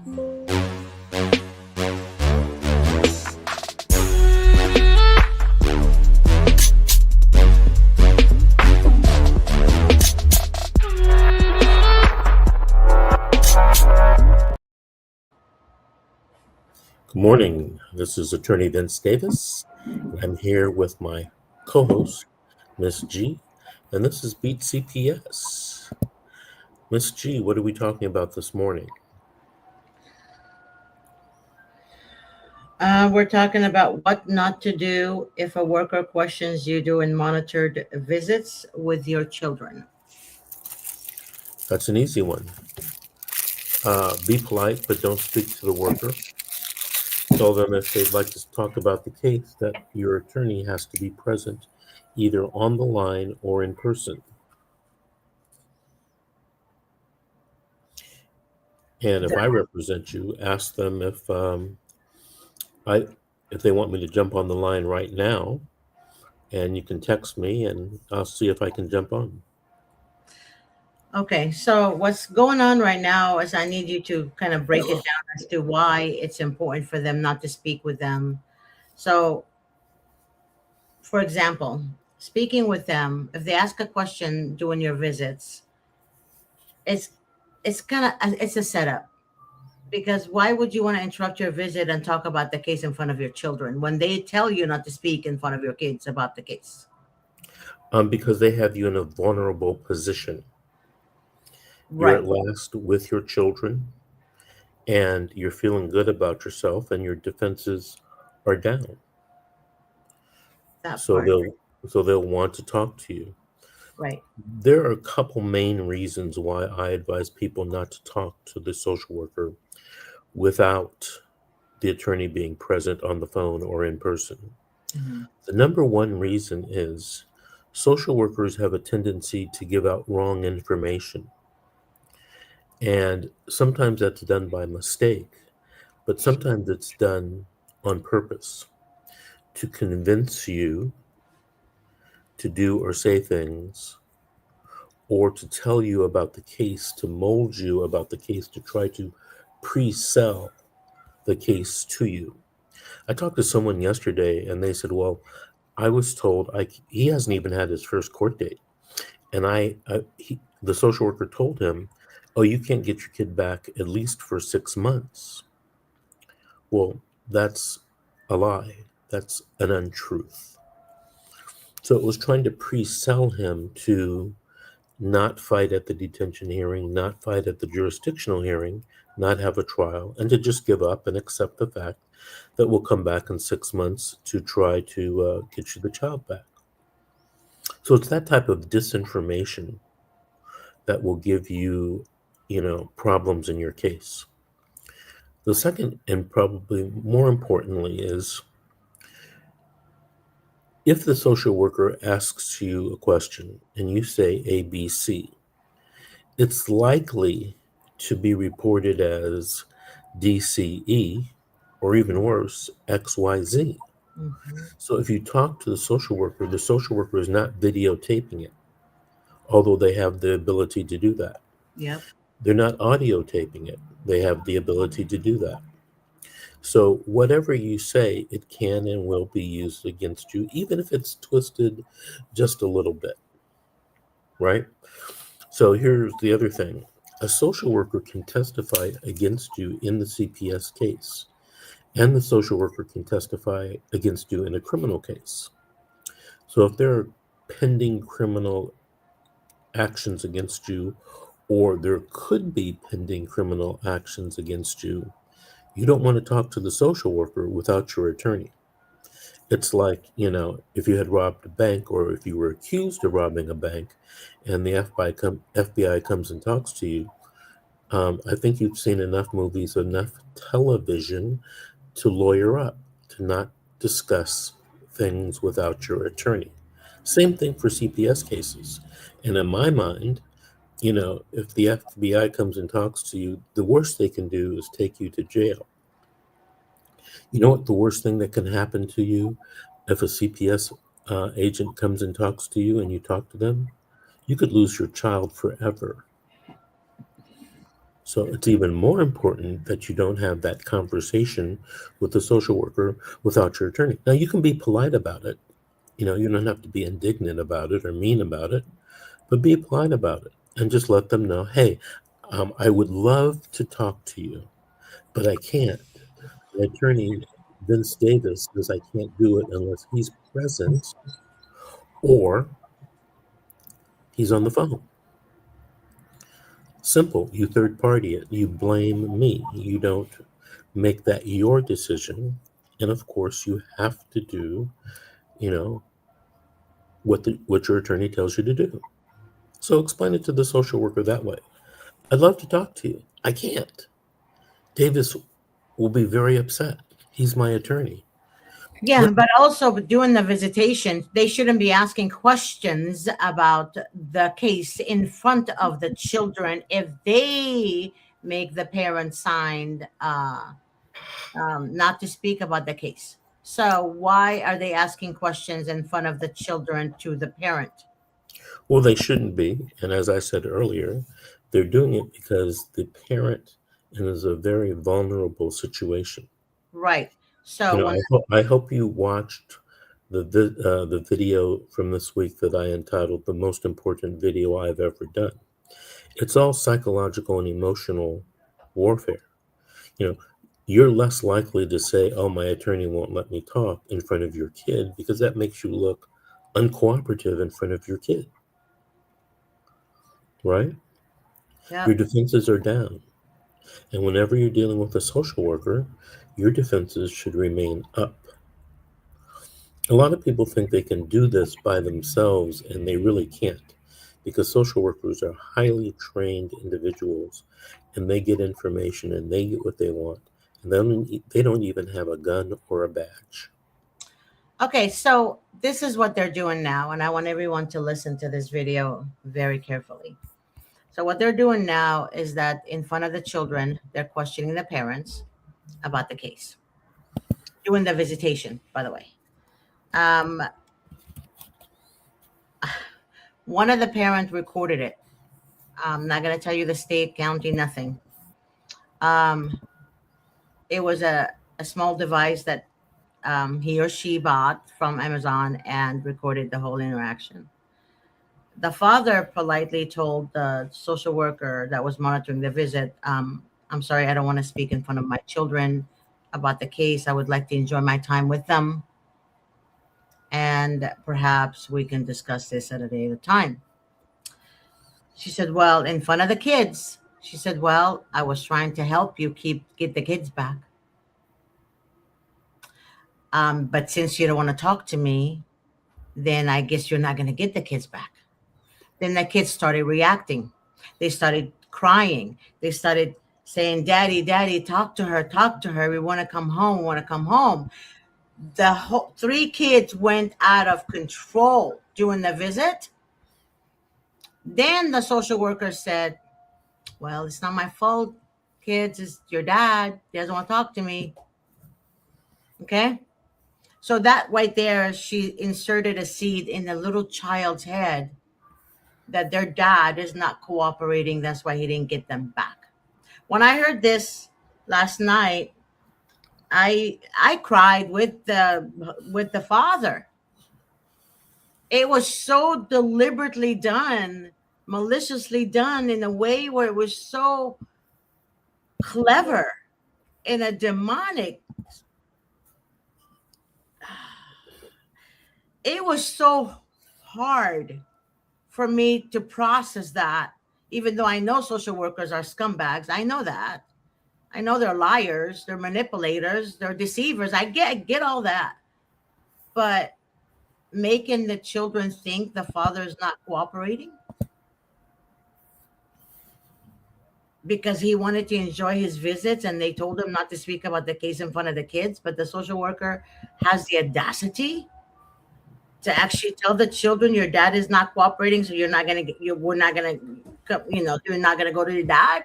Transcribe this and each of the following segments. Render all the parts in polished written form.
Good morning. This is Attorney Vince Davis. I'm here with my co-host, Miss G, and this is Beat CPS. Miss G, what are we talking about this morning? We're talking about what not to do if a worker questions you during monitored visits with your children. That's an easy one. Be polite, but don't speak to the worker. Tell them if they'd like to talk about the case that your attorney has to be present, either on the line or in person. And if I represent you, ask them I if they want me to jump on the line right now, and you can text me, and I'll see if I can jump on. Okay, so what's going on right now is I need you to kind of break it down as to why it's important for them not to speak with them. So, for example, speaking with them, if they ask a question during your visits, it's it's a setup. Because why would you want to interrupt your visit and talk about the case in front of your children when they tell you not to speak in front of your kids about the case? Because they have you in a vulnerable position. You're Right. at last with your children, and you're feeling good about yourself, and your defenses are down. That So part. they'll want to talk to you. Right. There are a couple main reasons why I advise people not to talk to the social worker without the attorney being present on the phone or in person. Mhm. The number one reason is social workers have a tendency to give out wrong information. And sometimes that's done by mistake, but sometimes it's done on purpose to convince you to do or say things, or to tell you about the case, to mold you about the case, to try to pre-sell the case to you. I talked to someone yesterday and they said, well, I was told he hasn't even had his first court date. And the social worker told him, oh, you can't get your kid back at least for 6 months. Well, that's a lie. That's an untruth. So it was trying to pre-sell him to not fight at the detention hearing, not fight at the jurisdictional hearing, not have a trial, and to just give up and accept the fact that we'll come back in 6 months to try to get you the child back. So it's that type of disinformation that will give you, problems in your case. The second, and probably more importantly, is if the social worker asks you a question and you say A, B, C, it's likely to be reported as DCE, or even worse, XYZ. Mhm. So if you talk to the social worker is not videotaping it, although they have the ability to do that. Yep. They're not audio taping it. They have the ability to do that. So whatever you say, it can and will be used against you, even if it's twisted just a little bit, right? So here's the other thing. A social worker can testify against you in the CPS case, and the social worker can testify against you in a criminal case. So if there are pending criminal actions against you, or there could be pending criminal actions against you, you don't want to talk to the social worker without your attorney. It's like, if you had robbed a bank or if you were accused of robbing a bank and the FBI comes and talks to you, I think you've seen enough movies, enough television to lawyer up, to not discuss things without your attorney. Same thing for CPS cases. And in my mind, if the FBI comes and talks to you, the worst they can do is take you to jail. You know what the worst thing that can happen to you if a CPS agent comes and talks to you and you talk to them? You could lose your child forever. So it's even more important that you don't have that conversation with the social worker without your attorney. Now, you can be polite about it. You don't have to be indignant about it or mean about it, but be polite about it and just let them know, hey, I would love to talk to you, but I can't. My attorney, Vince Davis, says I can't do it unless he's present or he's on the phone. Simple. You third party it. You blame me. You don't make that your decision. And of course, you have to do, you know, what your attorney tells you to do. So explain it to the social worker that way. I'd love to talk to you. I can't. Davis will be very upset. He's my attorney. Yeah, Let but also during the visitation, they shouldn't be asking questions about the case in front of the children if they make the parents sign not to speak about the case. So why are they asking questions in front of the children to the parent? Well, they shouldn't be. And as I said earlier, they're doing it because the parent is a very vulnerable situation. Right. So when I hope you watched the video from this week that I entitled "The Most Important Video I've Ever Done." It's all psychological and emotional warfare. You know, you're less likely to say, "Oh, my attorney won't let me talk" in front of your kid because that makes you look uncooperative in front of your kid, right? yeah. Your defenses are down. And whenever you're dealing with a social worker, your defenses should remain up. A lot of people think they can do this by themselves, and they really can't because social workers are highly trained individuals and they get information and they get what they want. And they don't even have a gun or a badge. Okay, so this is what they're doing now, and I want everyone to listen to this video very carefully. So what they're doing now is that in front of the children, they're questioning the parents about the case. Doing the visitation, by the way. Um, one of the parents recorded it. I'm not going to tell you the state, county, nothing. Um, it was a small device that he or she bought from Amazon and recorded the whole interaction. The father politely told the social worker that was monitoring the visit, I'm sorry, I don't want to speak in front of my children about the case. I would like to enjoy my time with them. And perhaps we can discuss this at a day at a time. She said, well, in front of the kids. She said, well, I was trying to help you get the kids back. But since you don't want to talk to me, then I guess you're not going to get the kids back. Then the kids started reacting. They started crying. They started saying, Daddy, Daddy, talk to her, talk to her. We want to come home, we want to come home. The whole three kids went out of control during the visit. Then the social worker said, well, it's not my fault, kids. It's your dad. He doesn't want to talk to me. Okay. So that right there, she inserted a seed in the little child's head that their dad is not cooperating. That's why he didn't get them back. When I heard this last night, I cried with the father. It was so deliberately done, maliciously done in a way where it was so clever in a demonic. It was so hard for me to process that, even though I know social workers are scumbags. I know that. I know they're liars, they're manipulators, they're deceivers. I get all that. But making the children think the father is not cooperating because he wanted to enjoy his visits and they told him not to speak about the case in front of the kids, but the social worker has the audacity to actually tell the children your dad is not cooperating, so you're not gonna get you we're not gonna you're not gonna go to your dad.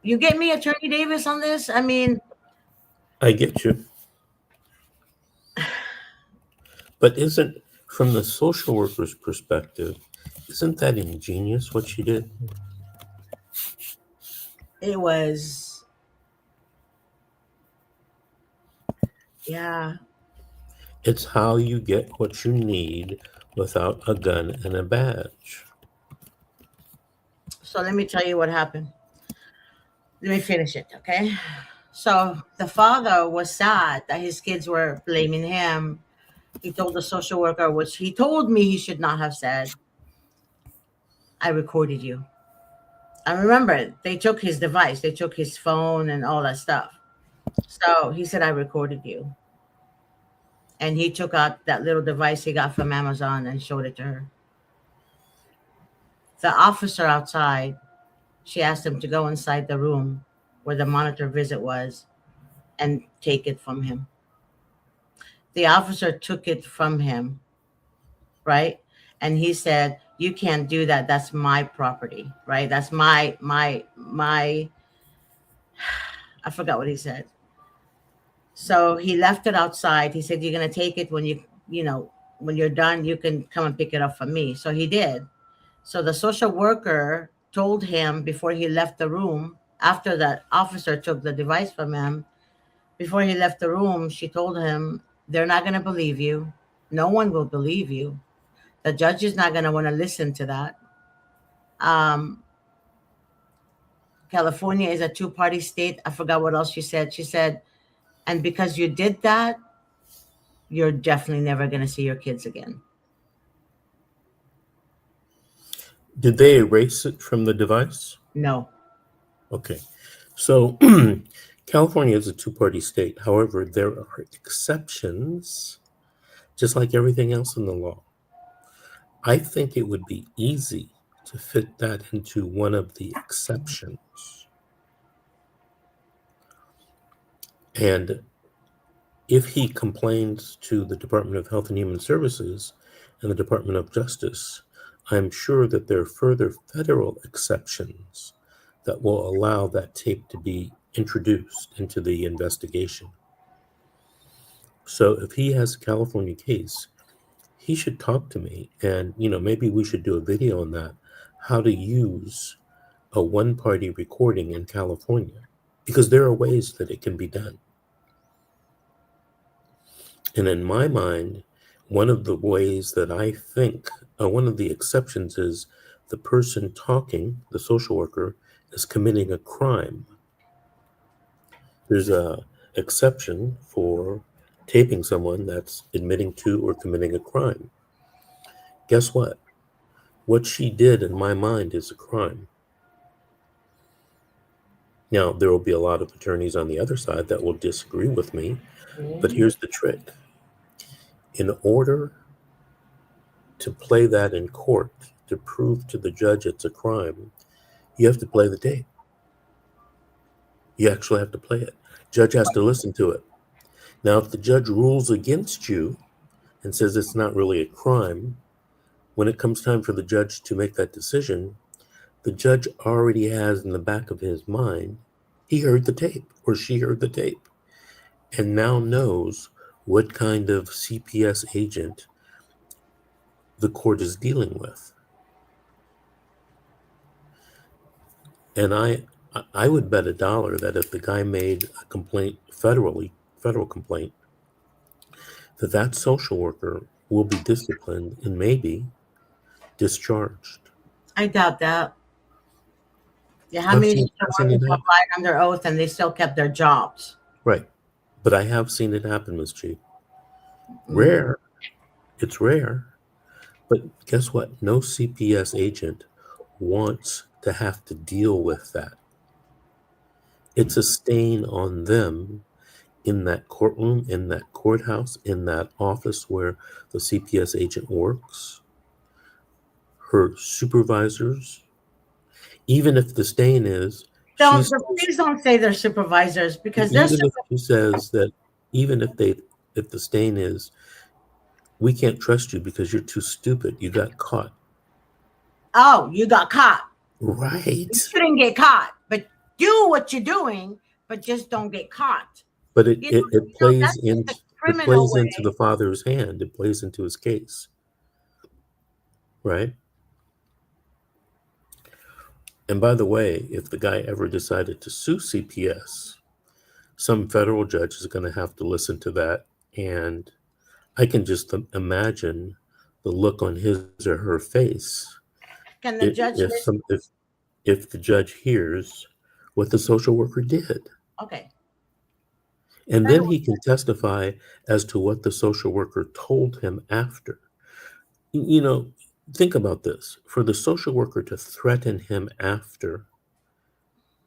You get me, Attorney Davis, on this? I mean, I get you. But isn't, from the social worker's perspective, isn't that ingenious what she did? It was, yeah. It's how you get what you need without a gun and a badge. So let me tell you what happened. Let me finish it, okay? So the father was sad that his kids were blaming him. He told the social worker, which he told me he should not have said, I recorded you. I remember they took his device, they took his phone and all that stuff. So he said, I recorded you. And he took out that little device he got from Amazon and showed it to her. The officer outside, she asked him to go inside the room where the monitor visit was and take it from him. The officer took it from him, right? And he said, "You can't do that. That's my property, right? That's my." I forgot what he said. So he left it outside. He said, "You're gonna take it when when you're done. You can come and pick it up from me." So he did. So the social worker told him before he left the room. After that officer took the device from him, before he left the room, she told him, "They're not gonna believe you. No one will believe you. The judge is not going to want to listen to that. Um, California is a two-party state. I forgot what else she said. She said, and because you did that, you're definitely never going to see your kids again." Did they erase it from the device? No. Okay. So California is a two-party state. However, there are exceptions, just like everything else in the law. I think it would be easy to fit that into one of the exceptions. And if he complains to the Department of Health and Human Services and the Department of Justice, I'm sure that there are further federal exceptions that will allow that tape to be introduced into the investigation. So if he has a California case, he should talk to me, and maybe we should do a video on that, how to use a one-party recording in California, because there are ways that it can be done. And in my mind, one of the ways that I think, one of the exceptions is the person talking, the social worker, is committing a crime. There's a exception for taping someone that's admitting to or committing a crime. Guess what? What she did in my mind is a crime. Now, there will be a lot of attorneys on the other side that will disagree with me, but Mhm. here's the trick. In order to play that in court, to prove to the judge it's a crime, you have to play the tape. You actually have to play it. Judge has to listen to it. Now, if the judge rules against you and says it's not really a crime, when it comes time for the judge to make that decision, the judge already has in the back of his mind, he heard the tape or she heard the tape and now knows what kind of CPS agent the court is dealing with. And I would bet $1 that if the guy made a complaint federal complaint, that social worker will be disciplined and maybe discharged. I doubt that. Yeah, how I've many seen social I've seen workers it have happen. lied under oath and they still kept their jobs? Right. But I have seen it happen, Ms. Chief. Mm. Rare. It's rare. But guess what? No CPS agent wants to have to deal with that. It's a stain on them in that courtroom, in that courthouse, in that office where the CPS agent works, her supervisors, even if the stain is Don't, she's please don't say they're supervisors because they're even if super. she says that even if the stain is we can't trust you because you're too stupid, you got caught. Oh, you got caught. Right. You shouldn't get caught, but do what you're doing, but just don't get caught. But That's just the it criminal plays into the way. father's hand. It plays into his case. Right. And by the way, if the guy ever decided to sue CPS, some federal judge is going to have to listen to that. And I can just imagine the look on his or her face Can the judge if listen? if the judge hears what the social worker did. Okay. And That then he can testify as to what the social worker told him after. You know, think about this. For the social worker to threaten him after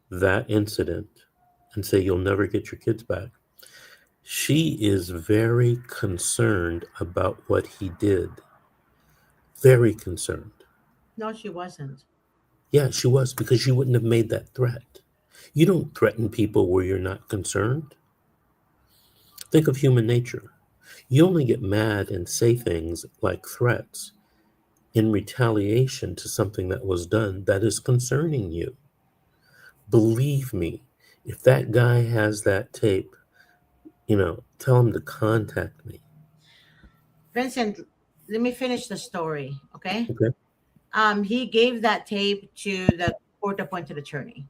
that incident and say, you'll never get your kids back, she is very concerned about what he did. Very concerned. no, she wasn't. Yeah, she was, because she wouldn't have made that threat. You don't threaten people where you're not concerned. Think of human nature. You only get mad and say things like threats in retaliation to something that was done that is concerning you. Believe me, if that guy has that tape, tell him to contact me. Vincent, let me finish the story, okay? Okay. He gave that tape to the court appointed attorney.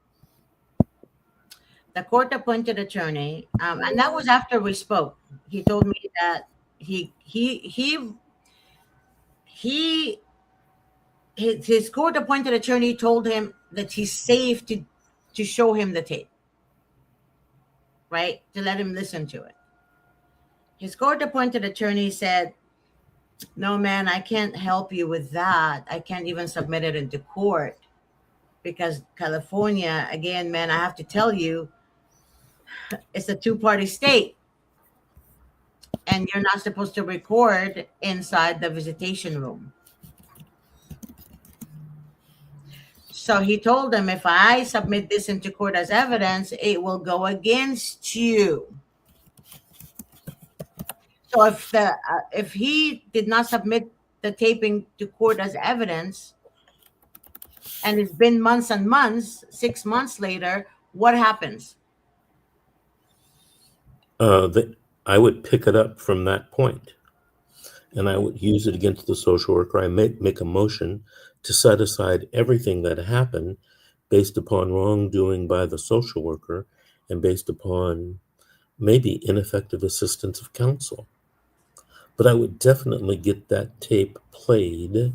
The court appointed attorney, and that was after we spoke. He told me that he he he he his court appointed attorney told him that he's safe to show him the tape, right? To let him listen to it. His court appointed attorney said, "No, man, I can't help you with that. I can't even submit it into court because California, again, man, I have to tell you, it's a two-party state, and you're not supposed to record inside the visitation room." So he told them, if I submit this into court as evidence, it will go against you. So if he did not submit the taping to court as evidence, and it's been months and months, 6 months later, what happens? I would pick it up from that point, and I would use it against the social worker. I make a motion to set aside everything that happened based upon wrongdoing by the social worker and based upon maybe ineffective assistance of counsel. But I would definitely get that tape played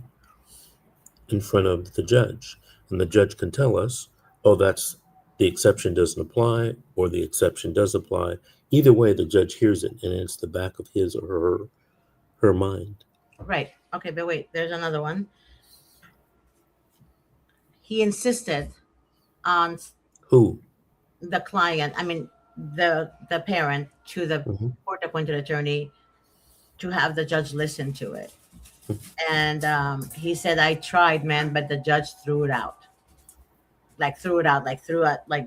in front of the judge, and the judge can tell us, oh, that's the exception doesn't apply, or the exception does apply. Either way, the judge hears it, and it's the back of his or her mind. Right. Okay, but wait, there's another one. He insisted on Who? the client, I mean the parent, to the Mhm. court appointed attorney to have the judge listen to it. And he said, I tried, man, but the judge threw it out. Like threw out like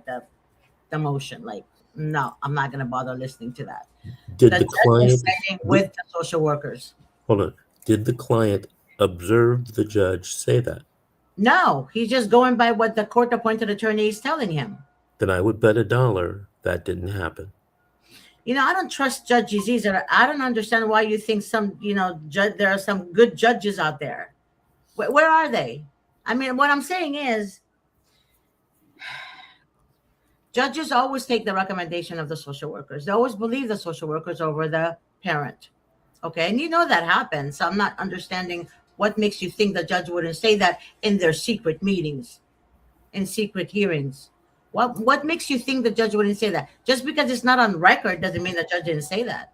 the motion. Like, no, I'm not gonna bother listening to that. Did The the judge is client? siding Did, with the social workers. hold on. Did the client observe the judge say that? No, he's just going by what the court appointed attorney is telling him. Then I would bet $1 that didn't happen. I don't trust judges either. I don't understand why you think some, there are some good judges out there. Where are they? I mean, what I'm saying is, judges always take the recommendation of the social workers. They always believe the social workers over the parent. Okay. And that happens. So I'm not understanding what makes you think the judge wouldn't say that in their secret meetings, in secret hearings. What makes you think the judge wouldn't say that? Just because it's not on record doesn't mean the judge didn't say that.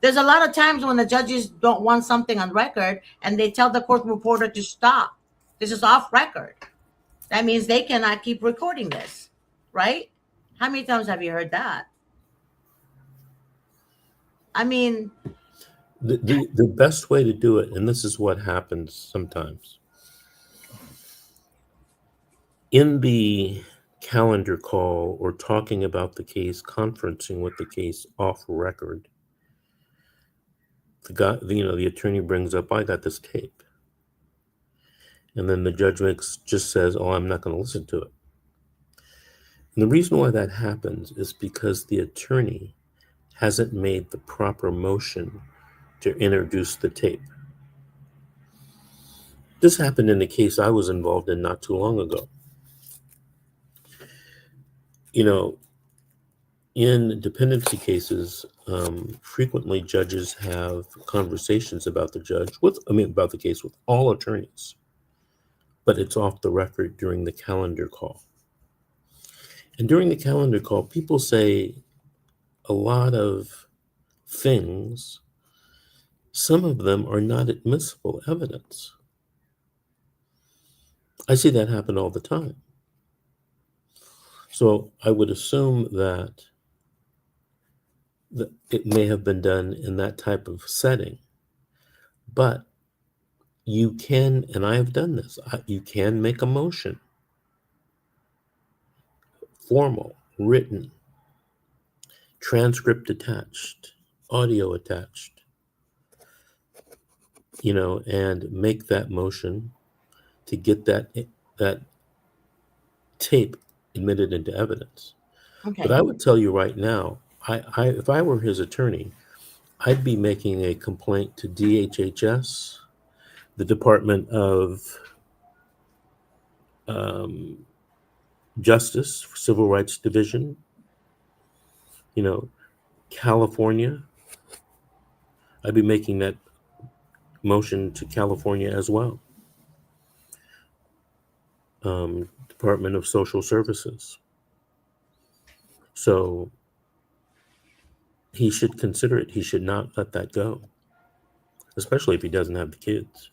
There's a lot of times when the judges don't want something on record and they tell the court reporter to stop. This is off record. That means they cannot keep recording this, right? How many times have you heard that? I mean, The best way to do it, and this is what happens sometimes, in the calendar call or talking about the case, conferencing with the case off record, the guy, the attorney brings up, I got this tape. And then the judge just says, oh, I'm not going to listen to it. And the reason why that happens is because the attorney hasn't made the proper motion to introduce the tape. This happened in a case I was involved in not too long ago. You know, in dependency cases, frequently judges have conversations about the judge with, I mean, about the case with all attorneys, but it's off the record during the calendar call. And during the calendar call, people say a lot of things. Some of them are not admissible evidence. I see that happen all the time. So I would assume that it may have been done in that type of setting, but you can, and I have done this, you can make a motion, formal, written, transcript attached, audio attached, and make that motion to get that tape admitted into evidence. But Okay. I would tell you right now, if I were his attorney, I'd be making a complaint to DHHS, the Department of um, Justice, Civil Rights Division, you know, California. I'd be making that motion to California as well. Department of Social Services. So he should consider it. He should not let that go, especially if he doesn't have the kids.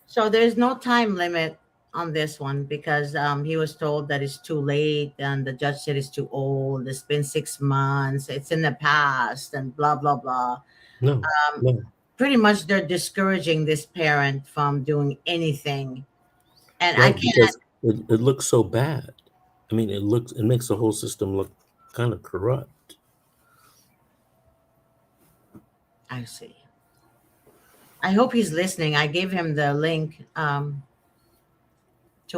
So there's no time limit on this one because he was told that it's too late and the judge said it's too old. It's been 6 months. It's in the past and blah, blah, blah. No, Um, no, Pretty much they're discouraging this parent from doing anything. And I right, can't, because it looks so bad. I mean, it makes the whole system look kind of corrupt. I see. I hope he's listening. I gave him the link to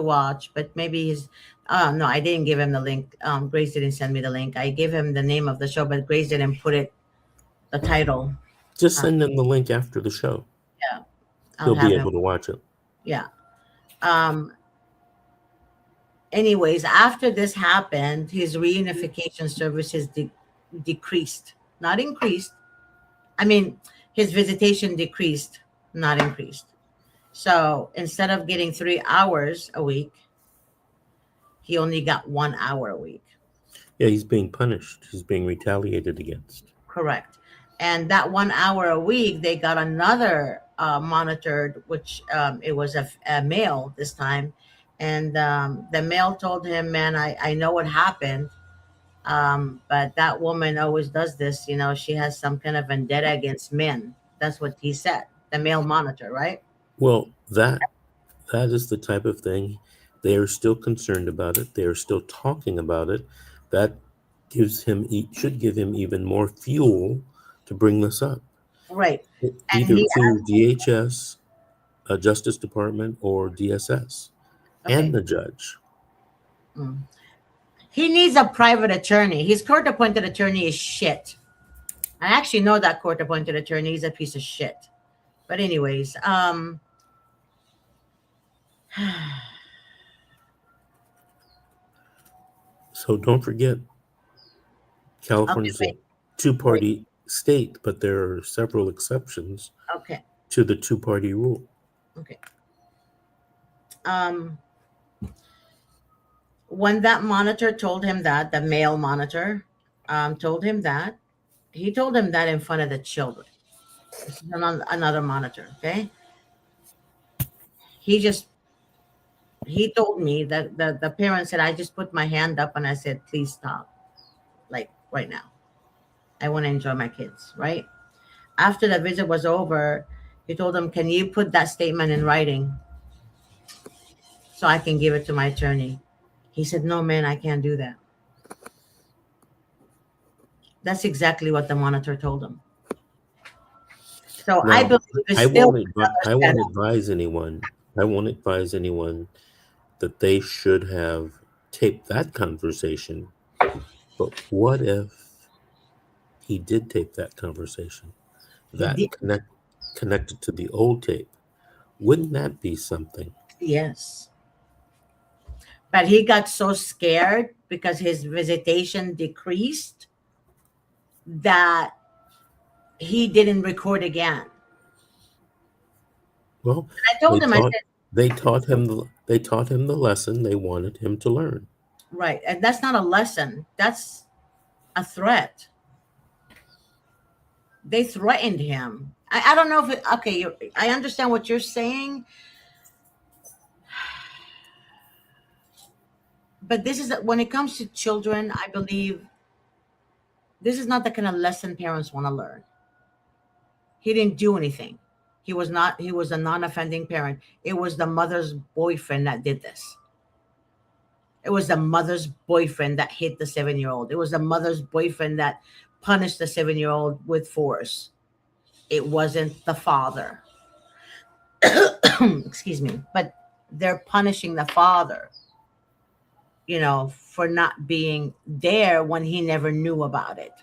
watch, but maybe he's. No, I didn't give him the link. Grace didn't send me the link. I gave him the name of the show, but Grace didn't put it the title. Just Uh, send him the link after the show. yeah, I'll He'll be have him. able to watch it. Yeah. Um. Anyways, after this happened, his reunification services decreased, not increased. I mean, his visitation decreased, not increased. So instead of getting 3 hours a week, he only got 1 hour a week. Yeah, he's being punished. He's being retaliated against. Correct. And that 1 hour a week, they got another monitored, which it was a male this time. And the male told him, man, I know what happened. But that woman always does this. She has some kind of vendetta against men. That's what he said. The male monitor, right? Well, that is the type of thing. They are still concerned about it. They are still talking about it. That should give him even more fuel to bring this up, Right. And either he to asked, DHS, Justice Department, or DSS, and okay. the judge. Mm. He needs a private attorney. His court appointed attorney is shit. I actually know that court appointed attorney is a piece of shit. But anyways, So don't forget, okay, California's a wait, wait. two-party state, but there are several exceptions Okay, to the two-party rule. okay. Um, when that monitor told him that, the male monitor, told him that, he told him that in front of the children. This is another monitor. Okay, he just he told me that the parent said, I just put my hand up and I said, please stop, like right now. I want to enjoy my kids, right? After the visit was over, he told them, can you put that statement in writing so I can give it to my attorney? He said, no, man, I can't do that. That's exactly what the monitor told him. So I Now, believe it's still I another won't setup. advise anyone. I won't advise anyone that they should have taped that conversation. But what if he did tape that conversation? He That did. connected to the old tape. Wouldn't that be something? Yes. but he got so scared because his visitation decreased that he didn't record again. Well, I told they him, I taught said, they taught him the lesson they wanted him to learn. right, and that's not a lesson. That's a threat. They threatened him. I don't know if it, okay. I understand what you're saying, but this is when it comes to children. I believe this is not the kind of lesson parents want to learn. He didn't do anything. He was not. He was a non-offending parent. It was the mother's boyfriend that did this. It was the mother's boyfriend that hit the 7 year old. It was the mother's boyfriend that punished the 7 year old with force. It wasn't the father. Excuse me. But they're punishing the father, for not being there when he never knew about it.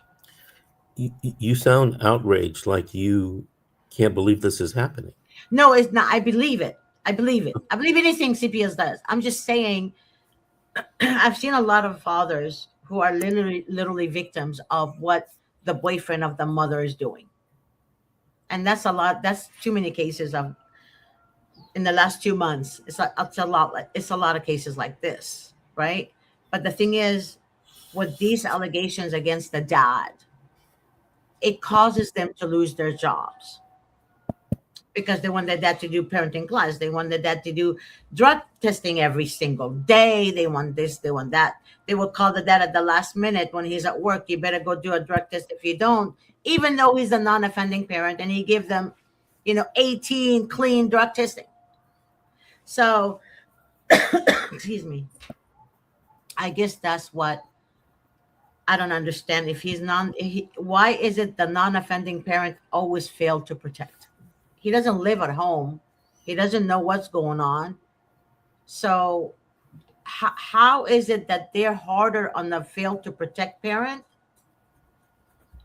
You sound outraged, like you can't believe this is happening. No, it's not. I believe it. I believe it. I believe anything CPS does. I'm just saying, I've seen a lot of fathers who are literally victims of what the boyfriend of the mother is doing. And that's a lot. That's too many cases of in the last 2 months. It's a lot. It's a lot of cases like this, right? But the thing is, with these allegations against the dad, it causes them to lose their jobs because they want their dad to do parenting class. They want their dad to do drug testing every single day. They want this, they want that. They will call the dad at the last minute when he's at work. You better go do a drug test if you don't, even though he's a non-offending parent and he give them, 18 clean drug testing. So, excuse me. I guess that's what I don't understand. If he's why is it the non-offending parent always failed to protect? He doesn't live at home. He doesn't know what's going on. So how is it that they're harder on the failed to protect parent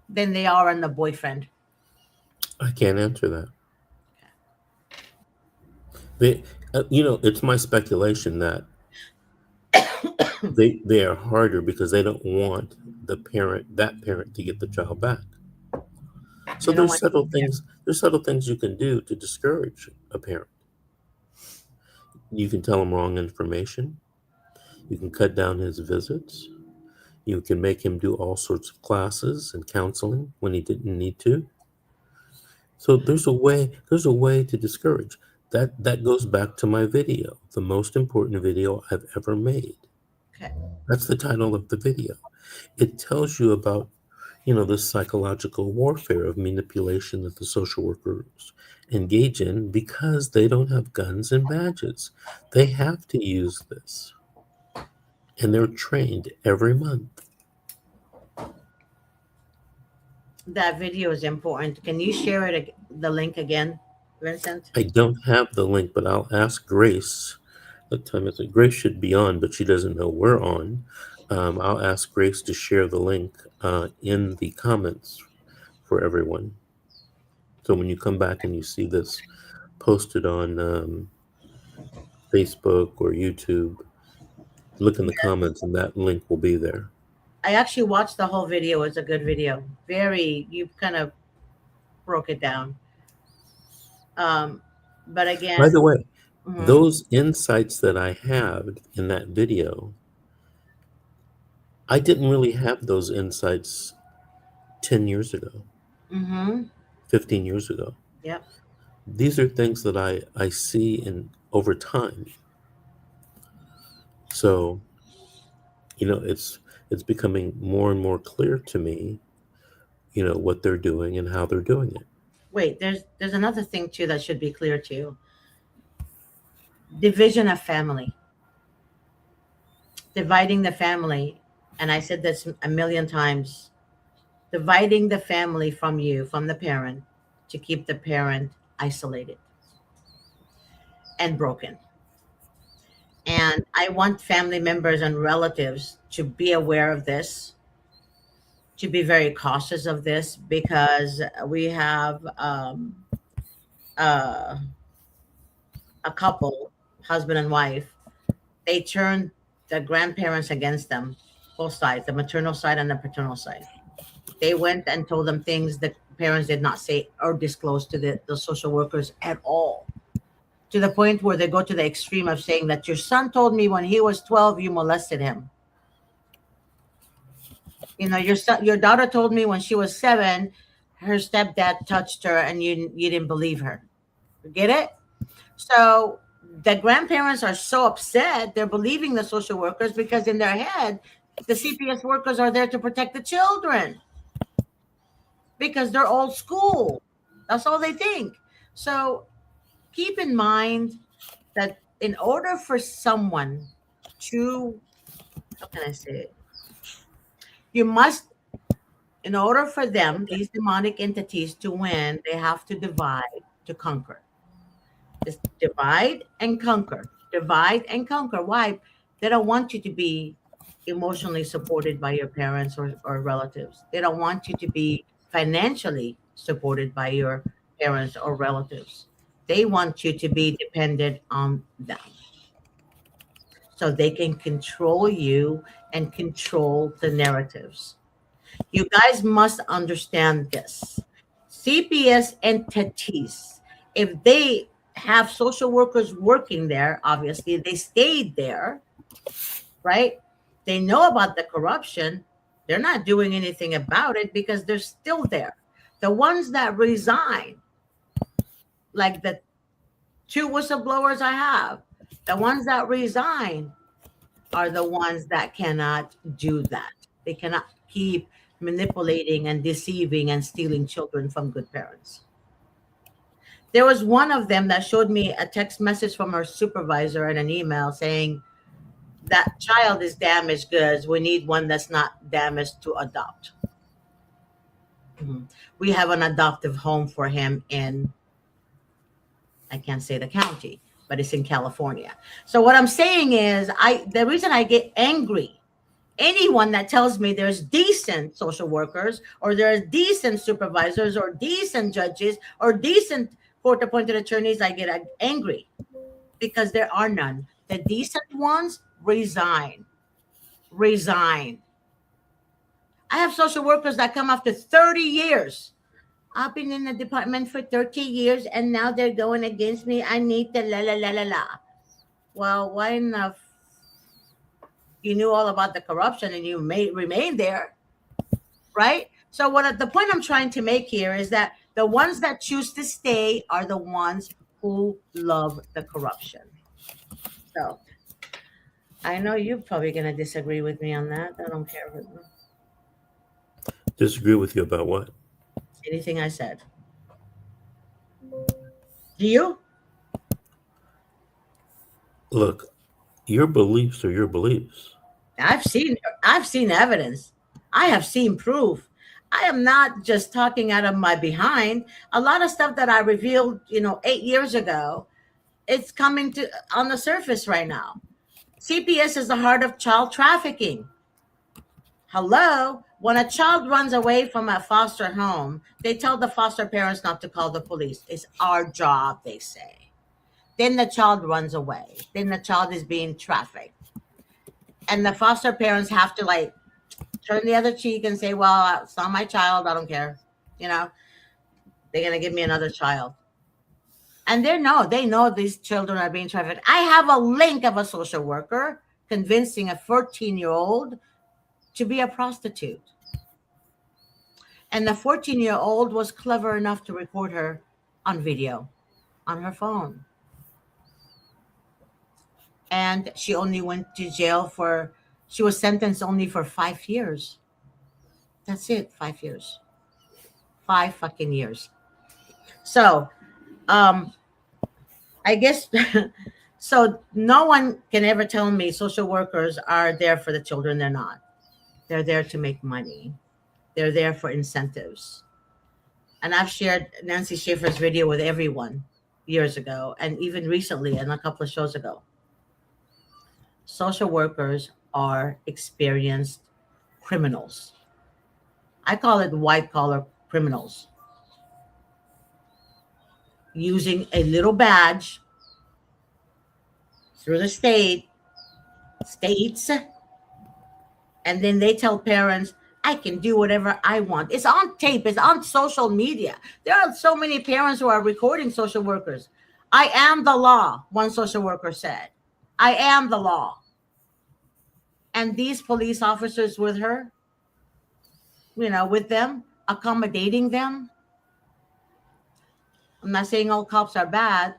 than they are on the boyfriend? I can't answer that. They, it's my speculation that they are harder because they don't want that parent to get the child back. So They don't want. there's subtle things you can do to discourage a parent. You can tell him wrong information. You can cut down his visits. You can make him do all sorts of classes and counseling when he didn't need to. So there's a way to discourage. That goes back to my video, the most important video I've ever made. Okay. That's the title of the video. It tells you about, this psychological warfare of manipulation that the social workers engage in because they don't have guns and badges. They have to use this. And they're trained every month. That video is important. Can you share the link again, Vincent? I don't have the link, but I'll ask Grace. What time is it? Grace should be on, but she doesn't know we're on. I'll ask Grace to share the link in the comments for everyone. So when you come back and you see this posted on Facebook or YouTube, look in the comments and that link will be there. I actually watched the whole video. It's a good video. You kind of broke it down. Um, but By again, the way, mhm, those insights that I had in that video, I didn't really have those insights 10 years ago, mm-hmm, 15 years ago. yep. These are things that I see in over time. So, it's becoming more and more clear to me, what they're doing and how they're doing it. Wait, there's another thing too that should be clear to you. Division of family, dividing the family, and I said this a million times. Dividing the family from you, from the parent, to keep the parent isolated and broken. And I want family members and relatives to be aware of this, to be very cautious of this, because we have uh, a couple, husband and wife. They turned the grandparents against them, both sides, the maternal side and the paternal side. They went and told them things the parents did not say or disclose to the social workers at all. To the point where they go to the extreme of saying that your son told me when he was 12 you molested him. Your son, your daughter told me when she was 7 her stepdad touched her and you didn't believe her. Get it? So the grandparents are so upset they're believing the social workers because in their head the CPS workers are there to protect the children because they're old school. That's all they think. So keep in mind that in order for someone to, how can I say it? You must, in order for them, these demonic entities to win, they have to divide to conquer. Just divide and conquer. Divide and conquer. Why? They don't want you to be emotionally supported by your parents or relatives. They don't want you to be financially supported by your parents or relatives. They want you to be dependent on them so they can control you and control the narratives. You guys must understand this. CPS entities, if they have social workers working there, obviously they stayed there, right? They know about the corruption. They're not doing anything about it because they're still there. The ones that resign, like the two whistleblowers I have, the ones that resign are the ones that cannot do that. They cannot keep manipulating and deceiving and stealing children from good parents. There was one of them that showed me a text message from her supervisor and an email saying, that child is damaged goods. We need one that's not damaged to adopt. Mhm. We have an adoptive home for him in, I can't say the county, but it's in California. So what I'm saying is, the reason I get angry, anyone that tells me there's decent social workers or there's decent supervisors or decent judges or decent court appointed attorneys, I get angry because there are none. The decent ones resign. Resign. I have social workers that come after 30 years. I've been in the department for 30 years and now they're going against me. I need the la la la la la. Well, why in the you knew all about the corruption and you may remain there, right? So what the point I'm trying to make here is that the ones that choose to stay are the ones who love the corruption. So I know you're probably going to disagree with me on that. I don't care Disagree with you about what? anything I said. Do you? Look, your beliefs are your beliefs. I've seen I've seen evidence. I have seen proof. I am not just talking out of my behind. A lot of stuff that I revealed, 8 years ago, it's coming to on the surface right now. CPS is the heart of child trafficking. Hello, when a child runs away from a foster home, they tell the foster parents not to call the police. It's our job, they say. Then the child runs away. Then the child is being trafficked. And the foster parents have to like turn the other cheek and say, well, it's not my child. I don't care. You know, they're going to give me another child. And they know these children are being trafficked. I have a link of a social worker convincing a 14-year-old to be a prostitute. And the 14-year-old was clever enough to record her on video on her phone. And she only went to jail she was sentenced only for 5 years. That's it, 5 years. 5 fucking years. So, I guess, so no one can ever tell me social workers are there for the children. They're not. They're there to make money. They're there for incentives. And I've shared Nancy Schaefer's video with everyone years ago and even recently and a couple of shows ago. Social workers are experienced criminals. I call it white collar criminals using a little badge through the state states, and then they tell parents, I can do whatever I want. It's on tape, it's on social media. There are so many parents who are recording social workers. I am the law, one social worker said. I am the law. And these police officers with her, with them, accommodating them. I'm not saying all cops are bad.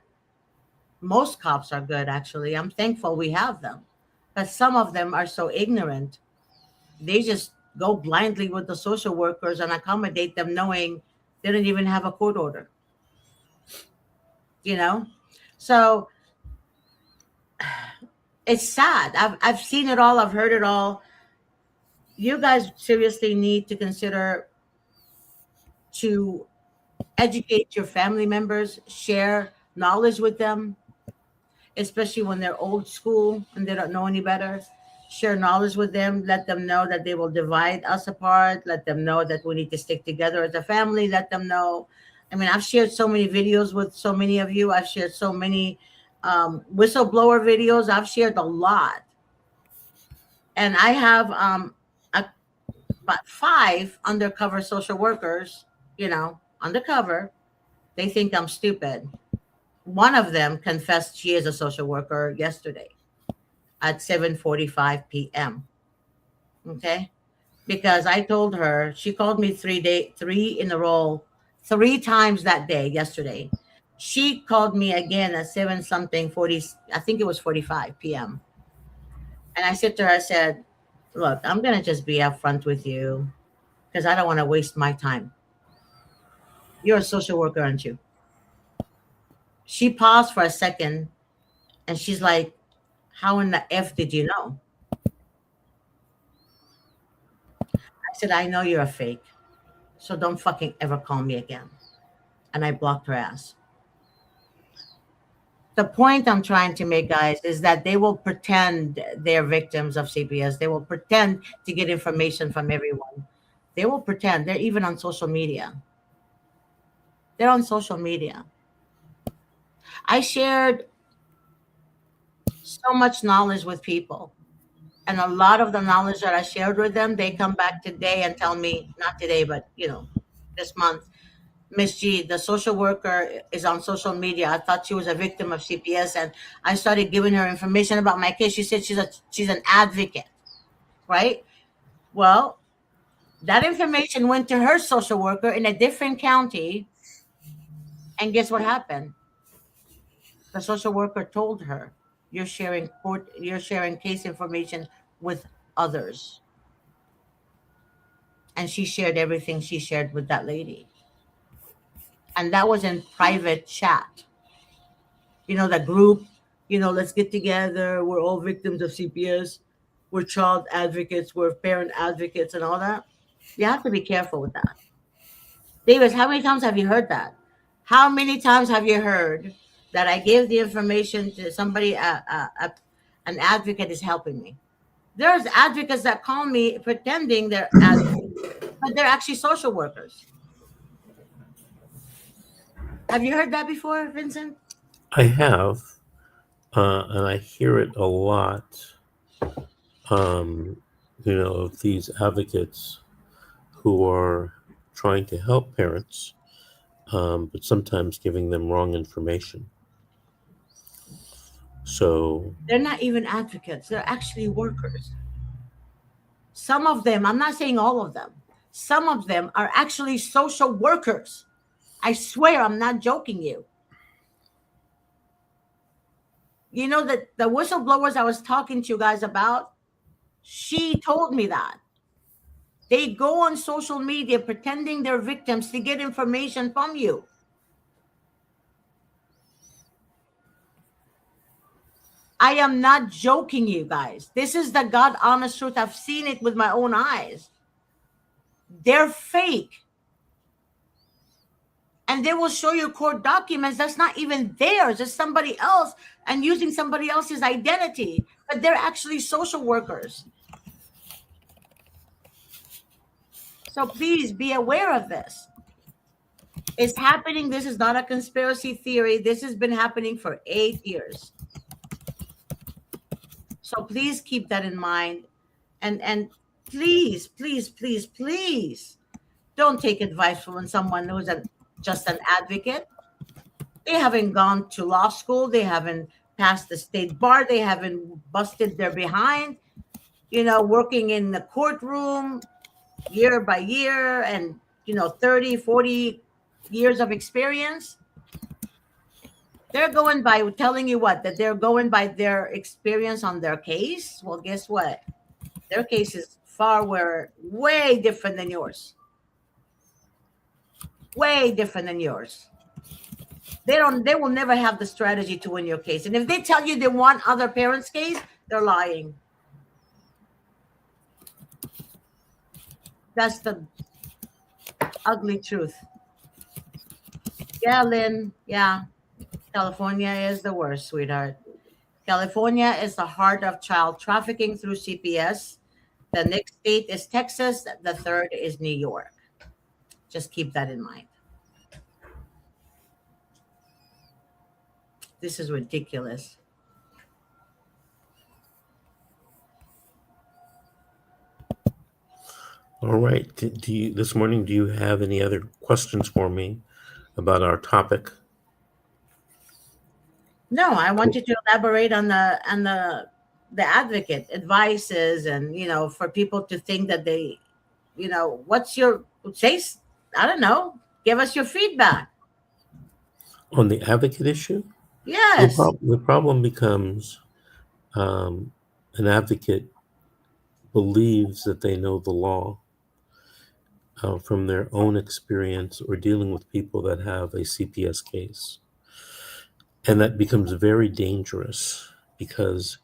Most cops are good, actually. I'm thankful we have them. But some of them are so ignorant. They just go blindly with the social workers and accommodate them knowing they don't even have a court order, you know? So it's sad. I've seen it all, I've heard it all. You guys seriously need to consider to educate your family members, share knowledge with them, especially when they're old school and they don't know any better. Share knowledge with them, let them know that they will divide us apart, let them know that we need to stick together as a family, let them know. I mean, I've shared so many videos with so many of you, I've shared so many whistleblower videos, I've shared a lot. And I have a, about five undercover social workers, undercover. They think I'm stupid. One of them confessed she is a social worker yesterday at 7:45 p.m. Okay? Because I told her, she called me three in a row, three times that day yesterday. She called me again at 7 something 40, I think it was 45 p.m. And I said to her, I said, "Look, I'm going to just be upfront with you because I don't want to waste my time. You're a social worker, aren't you?" She paused for a second and she's like, "How in the F did you know?" I said, "I know you're a fake. So don't fucking ever call me again." And I blocked her ass. The point I'm trying to make, guys, is that they will pretend they're victims of CPS. They will pretend to get information from everyone. They will pretend they're even on social media. They're on social media. I shared so much knowledge with people. And a lot of the knowledge that I shared with them, they come back today and tell me, not today, but this month, Miss G, the social worker is on social media. I thought she was a victim of CPS, and I started giving her information about my case. She said she's an advocate, right? Well, that information went to her social worker in a different county, and guess what happened? The social worker told her, you're sharing case information with others." And she shared everything she shared with that lady. And that was in private chat. The group, let's get together. We're all victims of CPS. We're child advocates. We're parent advocates and all that. You have to be careful with that. Davis, how many times have you heard that? How many times have you heard that I gave the information to somebody, an advocate is helping me? There's advocates that call me pretending they're advocates, but they're actually social workers. Have you heard that before, Vincent? I have, and I hear it a lot. Um, of these advocates who are trying to help parents, but sometimes giving them wrong information. So They're not even advocates, they're actually workers. Some of them, I'm not saying all of them, some of them are actually social workers. I swear, I'm not joking you. You know that the whistleblowers I was talking to you guys about, she told me that. They go on social media pretending they're victims to get information from you. I am not joking you guys. This is the God honest truth. I've seen it with my own eyes. They're fake. And they will show you court documents that's not even theirs, it's somebody else, and using somebody else's identity, but they're actually social workers. So please be aware of this. It's happening. This is not a conspiracy theory. This has been happening for 8 years. So please keep that in mind. And please, please, please, please don't take advice from someone who's just an advocate. They haven't gone to law school, they haven't passed the state bar, they haven't busted their behind, working in the courtroom year by year, and 30, 40 years of experience. They're going by telling you what, that they're going by their experience on their case. Well, guess what? Their case is way different than yours. Way different than yours. They will never have the strategy to win your case. And if they tell you they want other parents' case, they're lying. That's the ugly truth. Yeah, Lynn. Yeah. California is the worst, sweetheart. California is the heart of child trafficking through CPS. The next state is Texas. The third is New York. Just keep that in mind. This is ridiculous. All right. This morning, do you have any other questions for me about our topic? No, I want you to elaborate on the advocate advices, and for people to think that they, what's your say? I don't know. Give us your feedback. On the advocate issue? Yes. The problem becomes an advocate believes that they know the law from their own experience or dealing with people that have a CPS case. And that becomes very dangerous because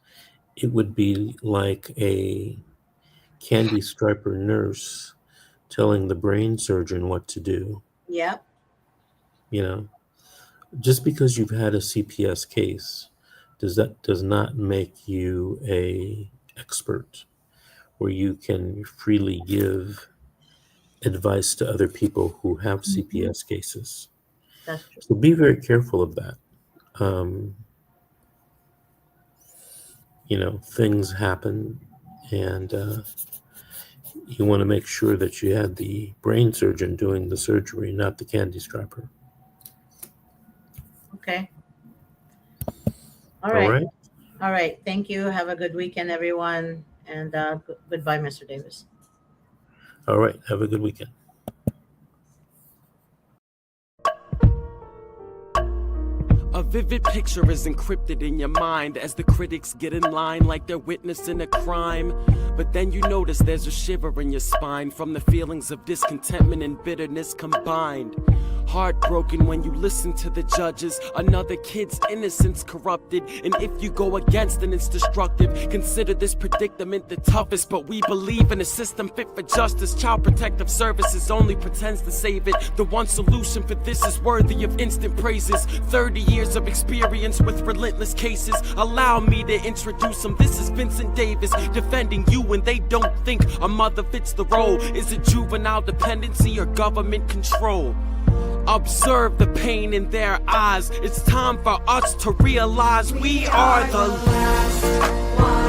it would be like a candy striper nurse telling the brain surgeon what to do. Yep. Just because you've had a CPS case does not make you a expert where you can freely give advice to other people who have CPS cases. That's true. So be very careful of that. Things happen, and you want to make sure that you had the brain surgeon doing the surgery, not the candy striper. Okay. All right. All right. Thank you. Have a good weekend, everyone. And goodbye, Mr. Davis. All right. Have a good weekend. A vivid picture is encrypted in your mind as the critics get in line like they're witnessing a crime. But then you notice there's a shiver in your spine from the feelings of discontentment and bitterness combined. Heartbroken when you listen to the judges, another kid's innocence corrupted. And if you go against then it's destructive. Consider this predicament the toughest, but we believe in a system fit for justice. Child Protective Services only pretends to save it. The one solution for this is worthy of instant praises. 30 years of experience with relentless cases. Allow me to introduce them. This is Vincent Davis, defending you when they don't think a mother fits the role. Is it juvenile dependency or government control? Observe the pain in their eyes. It's time for us to realize we are the last one.